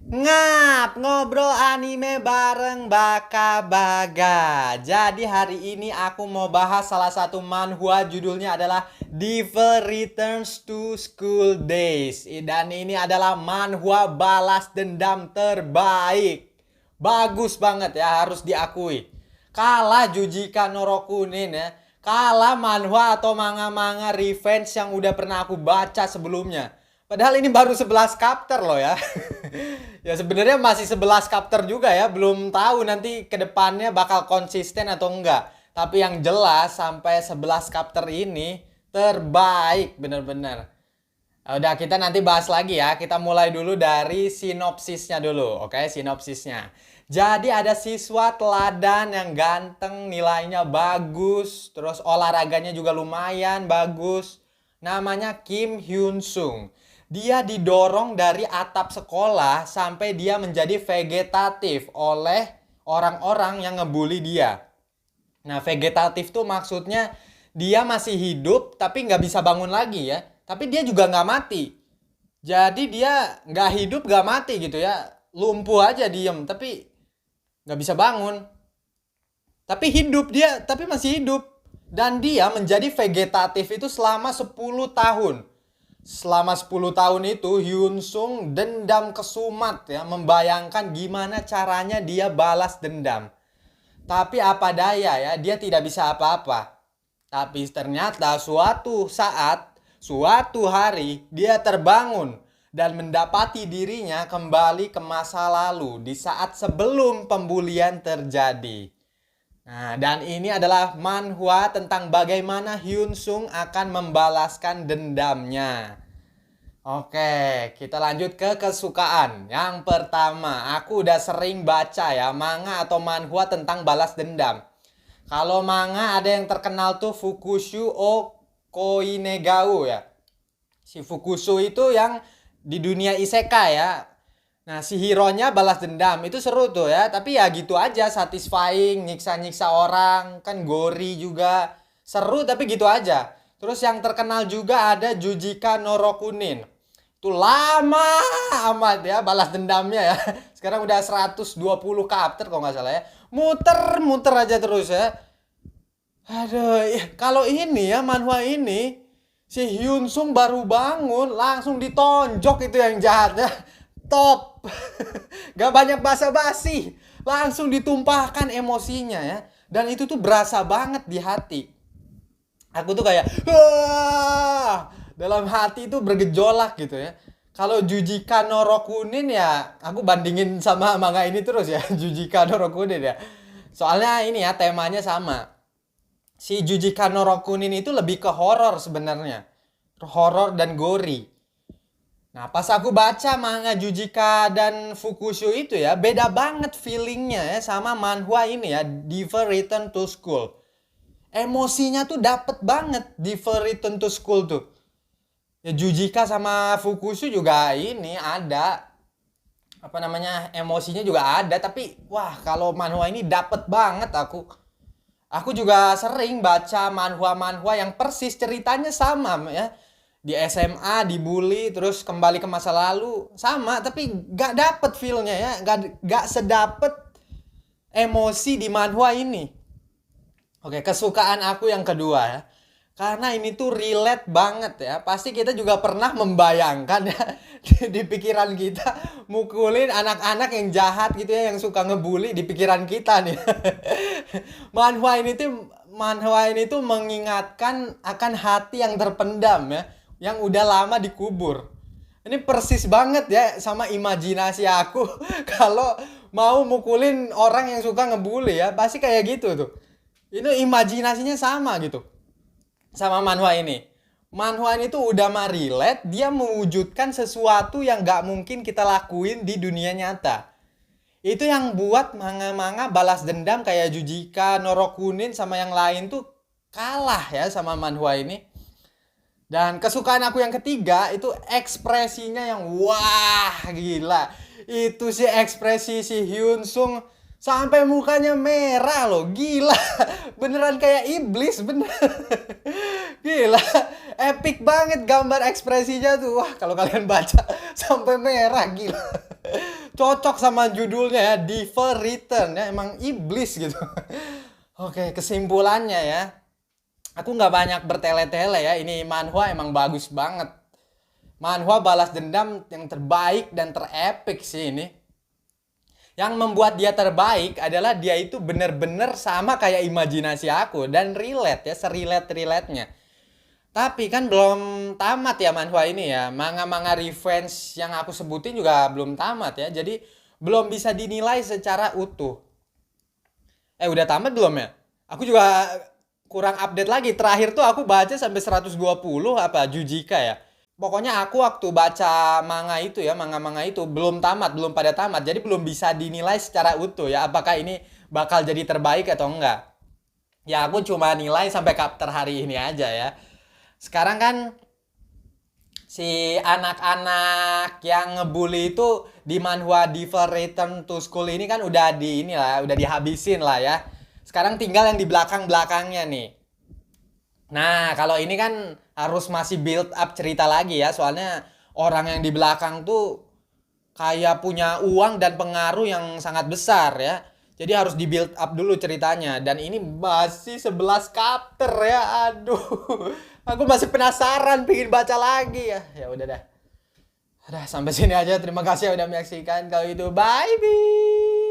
Ngap, ngobrol anime bareng Baka Baga. Jadi hari ini aku mau bahas salah satu manhwa, judulnya adalah Devil Returns to School Days. Dan ini adalah manhwa balas dendam terbaik. Bagus banget ya, harus diakui. Kalah Jujika no Rokunin ya. Kalah manhwa atau manga-manga revenge yang udah pernah aku baca sebelumnya. Padahal ini baru 11 chapter loh ya. Ya sebenarnya masih 11 chapter juga ya. Belum tahu nanti ke depannya bakal konsisten atau enggak. Tapi yang jelas sampai 11 chapter ini terbaik bener-bener. Udah kita nanti bahas lagi ya. Kita mulai dulu dari sinopsisnya dulu. Oke, sinopsisnya. Jadi ada siswa teladan yang ganteng, nilainya bagus, terus olahraganya juga lumayan bagus. Namanya Kim Hyun Sung. Dia didorong dari atap sekolah sampai dia menjadi vegetatif oleh orang-orang yang ngebully dia. Nah, vegetatif tuh maksudnya dia masih hidup tapi nggak bisa bangun lagi ya. Tapi dia juga nggak mati. Jadi dia nggak hidup nggak mati gitu ya. Lumpuh aja diem tapi nggak bisa bangun. Tapi hidup dia, tapi masih hidup. Dan dia menjadi vegetatif itu selama 10 tahun. Selama 10 tahun itu Hyun Sung dendam kesumat ya, membayangkan gimana caranya dia balas dendam. Tapi apa daya ya, dia tidak bisa apa-apa. Tapi ternyata suatu saat, suatu hari dia terbangun dan mendapati dirinya kembali ke masa lalu di saat sebelum pembulian terjadi. Nah, dan ini adalah manhwa tentang bagaimana Hyun Sung akan membalaskan dendamnya. Oke, kita lanjut ke kesukaan. Yang pertama, aku udah sering baca ya manga atau manhwa tentang balas dendam. Kalau manga ada yang terkenal tuh Fukushu o Koinegao ya. Si Fukushu itu yang di dunia isekai ya. Nah, si hero-nya balas dendam. Itu seru tuh ya. Tapi ya gitu aja, satisfying, nyiksa-nyiksa orang, kan gori juga. Seru tapi gitu aja. Terus yang terkenal juga ada Jujika no Rokunin. Itu lama amat ya balas dendamnya ya. Sekarang udah 120 chapter kalau nggak salah ya. Muter-muter aja terus ya. Aduh, kalau ini ya manhwa ini si Hyun Sung baru bangun langsung ditonjok itu yang jahatnya. Top. Gak banyak basa-basi. Langsung ditumpahkan emosinya ya. Dan itu tuh berasa banget di hati. Aku tuh kayak wah, dalam hati itu bergejolak gitu ya. Kalau Jujika no Rokunin ya aku bandingin sama manga ini terus ya. Jujika no Rokunin ya. Soalnya ini ya temanya sama. Si Jujika no Rokunin itu lebih ke horor sebenarnya. Horor dan gori. Nah, pas aku baca manga Jujika dan Fukushu itu ya, beda banget feelingnya ya sama manhwa ini ya, Devil Return to School. Emosinya tuh dapet banget Devil Return to School tuh. Ya Jujika sama Fukushu juga ini ada apa namanya emosinya juga ada tapi wah kalau manhwa ini dapet banget aku. Aku juga sering baca manhwa-manhwa yang persis ceritanya sama ya. Di SMA dibully terus kembali ke masa lalu sama tapi gak dapet feelnya ya. Gak sedapet emosi di manhwa ini. Oke, kesukaan aku yang kedua ya. Karena ini tuh relate banget ya. Pasti kita juga pernah membayangkan ya di pikiran kita mukulin anak-anak yang jahat gitu ya yang suka ngebully di pikiran kita nih. Manhwa ini tuh mengingatkan akan hati yang terpendam ya, yang udah lama dikubur. Ini persis banget ya sama imajinasi aku kalau mau mukulin orang yang suka ngebully ya, pasti kayak gitu tuh. Ini imajinasinya sama gitu sama manhwa ini. Manhwa ini tuh udah mah relate, dia mewujudkan sesuatu yang gak mungkin kita lakuin di dunia nyata. Itu yang buat manga-manga balas dendam kayak Jujika, Norokunin sama yang lain tuh kalah ya sama manhwa ini. Dan kesukaan aku yang ketiga itu ekspresinya yang wah gila. Itu sih ekspresi si Hyun Sung sampai mukanya merah loh, gila. Beneran kayak iblis, bener. Gila, epic banget gambar ekspresinya tuh. Wah, kalau kalian baca sampai merah, gila. cocok sama judulnya ya, Devil Return ya, emang iblis gitu. Oke, kesimpulannya ya. Aku nggak banyak bertele-tele ya. Ini manhwa emang bagus banget. Manhwa balas dendam yang terbaik dan terepik sih ini. Yang membuat dia terbaik adalah dia itu bener-bener sama kayak imajinasi aku dan relate ya, serelate-relate-nya. Tapi kan belum tamat ya manhwa ini ya. Manga-manga revenge yang aku sebutin juga belum tamat ya. Jadi belum bisa dinilai secara utuh. Udah tamat belum ya? Aku juga kurang update lagi. Terakhir tuh aku baca sampai 120 apa Jujika ya. Pokoknya aku waktu baca manga itu ya, manga-manga itu belum tamat, belum pada tamat. Jadi belum bisa dinilai secara utuh ya, apakah ini bakal jadi terbaik atau enggak. Ya aku cuma nilai sampai chapter hari ini aja ya. Sekarang kan si anak-anak yang ngebully itu di manhwa Devil Return to School ini kan udah di inilah, udah dihabisin lah ya. Sekarang tinggal yang di belakang-belakangnya nih. Nah, kalau ini kan harus masih build up cerita lagi ya, soalnya orang yang di belakang tuh kayak punya uang dan pengaruh yang sangat besar ya. Jadi harus di build up dulu ceritanya. Dan ini masih 11 chapter ya. Aduh. Aku masih penasaran pengen baca lagi ya. Ya udah dah. Udah sampai sini aja. Terima kasih ya udah menyaksikan. Kalau itu bye bye.